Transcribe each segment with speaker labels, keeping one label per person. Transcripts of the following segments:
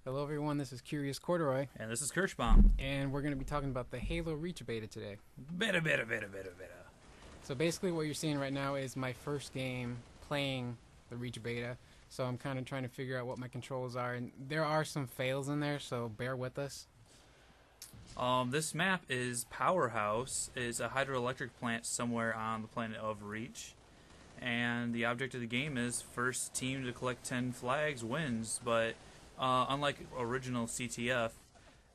Speaker 1: Hello everyone, this is Curious Corduroy,
Speaker 2: And this is Kirschbaum.
Speaker 1: and we're going to be talking about the Halo Reach beta today.
Speaker 2: Beta.
Speaker 1: So basically what you're seeing right now is my first game playing the Reach beta, so I'm kind of trying to figure out what my controls are, and there are some fails in there, so bear with us.
Speaker 2: This map is Powerhouse, is a hydroelectric plant somewhere on the planet of Reach. And the object of the game is first team to collect 10 flags wins, but unlike original CTF,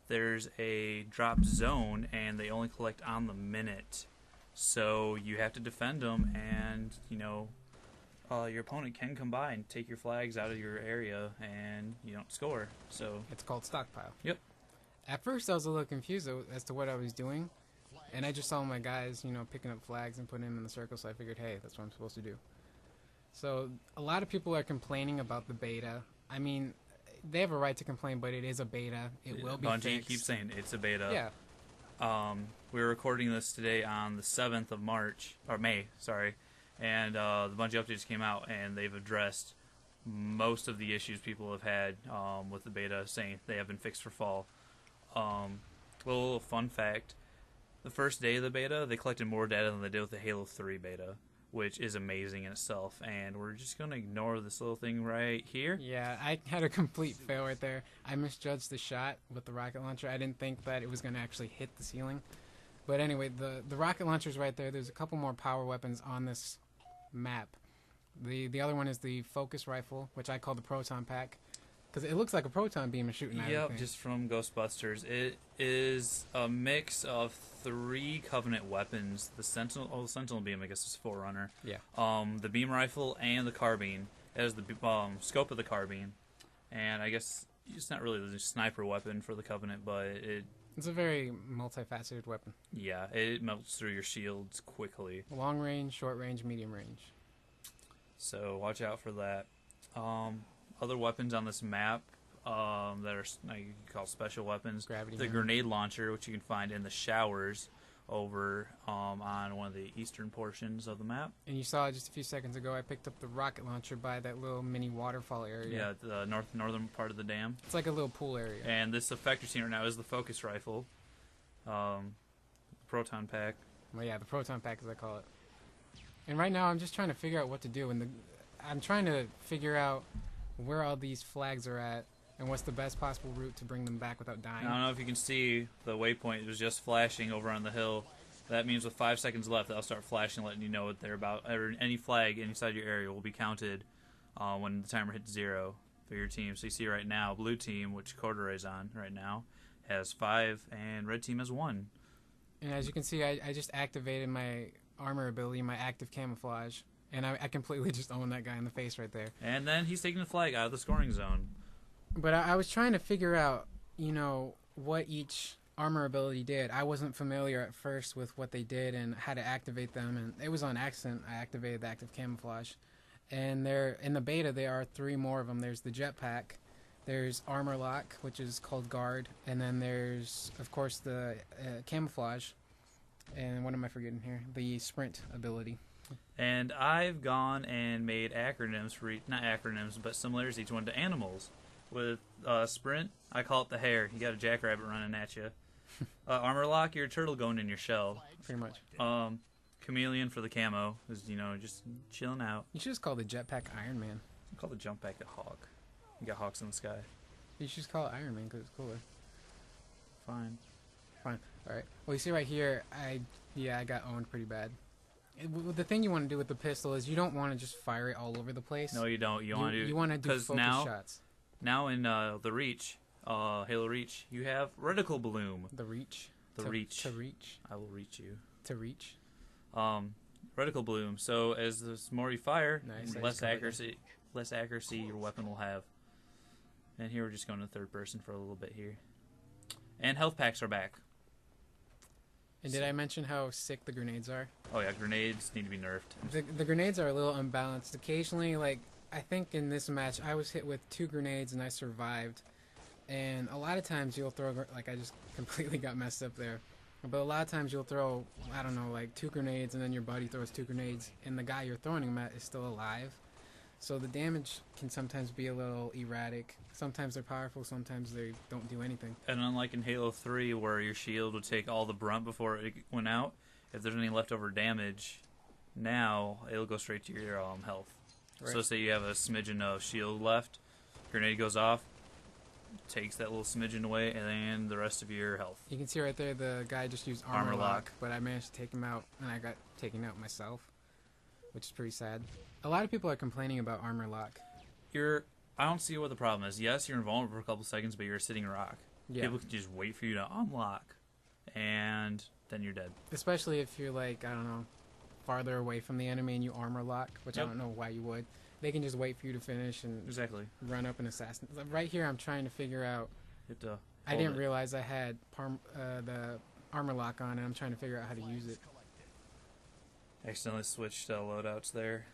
Speaker 2: there's a drop zone and they only collect on the minute. So you have to defend them, and your opponent can come by and take your flags out of your area and you don't score. So
Speaker 1: It's called Stockpile.
Speaker 2: Yep.
Speaker 1: At first I was a little confused as to what I was doing, and I just saw my guys, picking up flags and putting them in the circle, so I figured, hey, that's what I'm supposed to do. So a lot of people are complaining about the beta. I mean, they have a right to complain, but it is a beta. It will be
Speaker 2: Bungie
Speaker 1: fixed.
Speaker 2: keeps saying it's a beta.
Speaker 1: Yeah.
Speaker 2: We're recording this today on the 7th of May, and the Bungie updates came out, and they've addressed most of the issues people have had with the beta, saying they have been fixed for fall. Little fun fact, the first day of the beta, they collected more data than they did with the Halo 3 beta, which is amazing in itself, and we're just going to ignore this little thing right here.
Speaker 1: Yeah, I had a complete fail right there. I misjudged the shot with the rocket launcher. I didn't think that it was going to actually hit the ceiling. But anyway, the rocket launcher's right there. There's a couple more power weapons on this map. The other one is the focus rifle, which I call the proton pack, because it looks like a proton beam is shooting at
Speaker 2: Yep,
Speaker 1: everything.
Speaker 2: just from Ghostbusters. It is a mix of 3 Covenant weapons. The Sentinel beam, I guess, is Forerunner.
Speaker 1: Yeah.
Speaker 2: The beam rifle and the carbine. It has the scope of the carbine. And I guess it's not really the sniper weapon for the Covenant, but
Speaker 1: It's a very multifaceted weapon.
Speaker 2: it melts through your shields quickly.
Speaker 1: Long range, short range, medium range.
Speaker 2: So watch out for that. Other weapons on this map that are you can call special weapons.
Speaker 1: Gravity
Speaker 2: the
Speaker 1: gun.
Speaker 2: grenade launcher, which you can find in the showers over on one of the eastern portions of the map.
Speaker 1: And you saw just a few seconds ago, I picked up the rocket launcher by that little mini waterfall area.
Speaker 2: Yeah, the northern part of the dam.
Speaker 1: It's like a little pool area.
Speaker 2: And this effect you're seeing right now is the focus rifle, the proton pack.
Speaker 1: Well, yeah, the proton pack, as I call it. And right now, I'm just trying to figure out what to do. And I'm trying to figure out where all these flags are at and what's the best possible route to bring them back without dying.
Speaker 2: I don't know if you can see the waypoint. It was just flashing over on the hill. That means with 5 seconds left, they'll start flashing, letting you know what they're about. Any flag inside your area will be counted when the timer hits 0 for your team. So you see right now, blue team, which Corduroy's on right now, has 5, and red team has 1.
Speaker 1: And as you can see, I just activated my armor ability, my active camouflage, and I completely just owned that guy in the face right there.
Speaker 2: And then he's taking the flag out of the scoring zone.
Speaker 1: But I was trying to figure out, what each armor ability did. I wasn't familiar at first with what they did and how to activate them, and it was on accident I activated the active camouflage. And in the beta, there are 3 more of them. There's the jetpack, there's armor lock, which is called guard, and then there's, of course, the camouflage. And what am I forgetting here? The sprint ability.
Speaker 2: And I've gone and made acronyms for not acronyms, but similarities each one to animals. With sprint, I call it the hare. You got a jackrabbit running at you. Armor lock, you're a turtle going in your shell.
Speaker 1: Pretty much.
Speaker 2: Chameleon for the camo is just chilling out.
Speaker 1: You should just call the jetpack Iron Man.
Speaker 2: I call the jump pack a hawk. You got hawks in the sky.
Speaker 1: You should just call it Iron Man because it's cooler.
Speaker 2: Fine.
Speaker 1: All right. Well, you see right here, I got owned pretty bad. The thing you want to do with the pistol is you don't want to just fire it all over the place.
Speaker 2: No, you don't. You want
Speaker 1: to do focus shots.
Speaker 2: Now in the Reach, Halo Reach, you have reticle bloom.
Speaker 1: The Reach.
Speaker 2: To
Speaker 1: reach.
Speaker 2: I will reach you.
Speaker 1: To reach.
Speaker 2: Reticle bloom. So as the more you fire,
Speaker 1: Nice,
Speaker 2: less accuracy your weapon will have. And here we're just going to third person for a little bit here. And health packs are back.
Speaker 1: And did I mention how sick the grenades are?
Speaker 2: Oh yeah, grenades need to be nerfed.
Speaker 1: The grenades are a little unbalanced. Occasionally, I think in this match, I was hit with 2 grenades and I survived. And a lot of times you'll throw, I just completely got messed up there. But a lot of times you'll throw, 2 grenades and then your buddy throws 2 grenades and the guy you're throwing them at is still alive. So the damage can sometimes be a little erratic. Sometimes they're powerful, sometimes they don't do anything.
Speaker 2: And unlike in Halo 3, where your shield would take all the brunt before it went out, if there's any leftover damage, now it'll go straight to your health.
Speaker 1: Right.
Speaker 2: So say you have a smidgen of shield left, grenade goes off, takes that little smidgen away, and then the rest of your health.
Speaker 1: You can see right there the guy just used armor lock, but I managed to take him out, and I got taken out myself, which is pretty sad. A lot of people are complaining about armor lock.
Speaker 2: I don't see what the problem is. Yes, you're invulnerable for a couple seconds, but you're a sitting rock.
Speaker 1: Yeah.
Speaker 2: People can just wait for you to unlock, and then you're dead.
Speaker 1: Especially if you're like, I don't know, farther away from the enemy and you armor lock, which I don't know why you would. They can just wait for you to finish and
Speaker 2: Exactly.
Speaker 1: run up and assassin. Right here, I'm trying to figure out.
Speaker 2: You have to
Speaker 1: I didn't realize I had the armor lock on, and I'm trying to figure out how to use it.
Speaker 2: Accidentally switched loadouts there.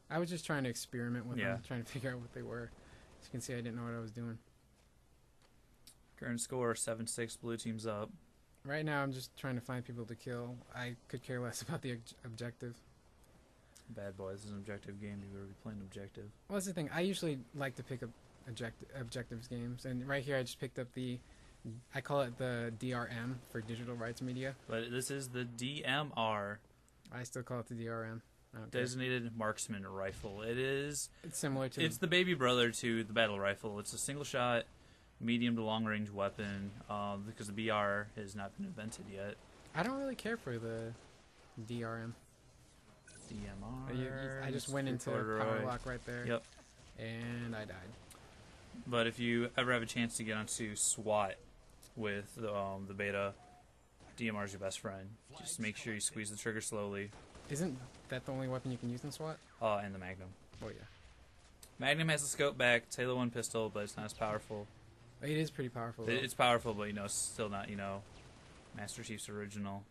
Speaker 1: I was just trying to experiment with
Speaker 2: Yeah.
Speaker 1: them, trying to figure out what they were. As you can see, I didn't know what I was doing.
Speaker 2: Current score 7-6. Blue team's up.
Speaker 1: Right now, I'm just trying to find people to kill. I could care less about the objective.
Speaker 2: Bad boy. This is an objective game. You better be playing objective.
Speaker 1: Well, that's the thing. I usually like to pick up objectives games, and right here I just picked up I call it the DRM for digital rights media.
Speaker 2: But this is the DMR.
Speaker 1: I still call it the DRM. I don't care.
Speaker 2: Designated Marksman Rifle. It's
Speaker 1: similar to.
Speaker 2: It's the baby brother to the battle rifle. It's a single shot, medium to long range weapon. Because the BR has not been invented yet.
Speaker 1: I don't really care for the DRM.
Speaker 2: DMR.
Speaker 1: I just went into power lock right there.
Speaker 2: Yep.
Speaker 1: And I died.
Speaker 2: But if you ever have a chance to get onto SWAT with the beta, DMR is your best friend. Just make sure you squeeze the trigger slowly.
Speaker 1: Isn't that the only weapon you can use in SWAT?
Speaker 2: And the Magnum.
Speaker 1: Oh yeah.
Speaker 2: Magnum has the scope back. It's Halo 1 pistol, but it's not as powerful.
Speaker 1: It is pretty powerful. Though.
Speaker 2: It's powerful, but it's still not Master Chief's original.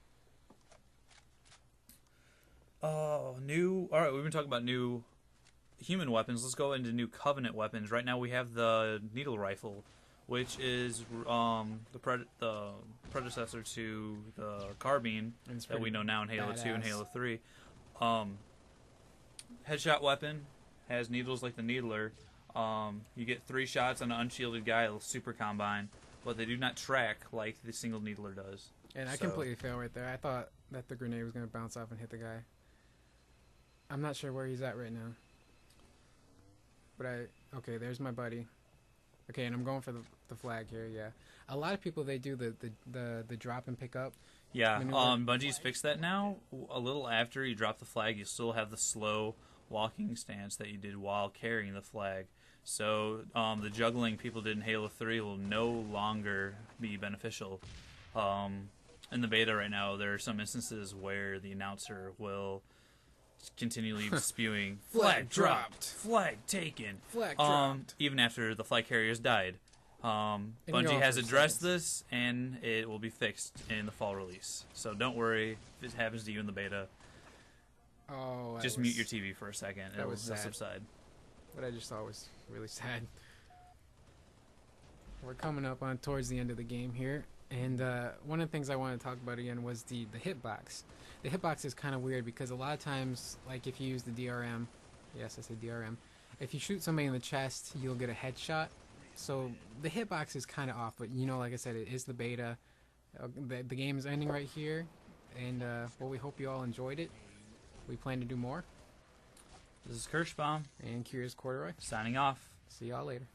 Speaker 2: New. All right, we've been talking about new human weapons. Let's go into new Covenant weapons. Right now we have the needle rifle, which is the predecessor to the carbine that we know now in Halo 2 and Halo 3. Headshot weapon, has needles like the Needler. You get 3 shots on an unshielded guy, a super combine, but they do not track like the single Needler does.
Speaker 1: And I completely failed right there. I thought that the grenade was going to bounce off and hit the guy. I'm not sure where he's at right now. But okay, there's my buddy. Okay, and I'm going for the flag here, yeah. A lot of people, they do the drop and pick up.
Speaker 2: Yeah, Bungie's fixed that now. A little after you drop the flag, you still have the slow walking stance that you did while carrying the flag. So the juggling people did in Halo 3 will no longer be beneficial. In the beta right now, there are some instances where the announcer will continually spewing
Speaker 1: flag dropped,
Speaker 2: flag taken,
Speaker 1: flag dropped,
Speaker 2: even after the flag carriers died. Bungie has addressed this, and it will be fixed in the fall release. So don't worry if it happens to you in the beta.
Speaker 1: Oh,
Speaker 2: just mute your TV for a second. It'll subside.
Speaker 1: What I just thought was really sad. We're coming up on towards the end of the game here, and one of the things I wanted to talk about again was the hitbox. The hitbox is kind of weird because a lot of times, like if you use the DRM, yes, I said DRM, if you shoot somebody in the chest, you'll get a headshot. So the hitbox is kind of off, but like I said, it is the beta. The game is ending right here, and we hope you all enjoyed it. We plan to do more.
Speaker 2: This is Kirschbaum
Speaker 1: and Curious Corduroy
Speaker 2: signing off.
Speaker 1: See y'all later.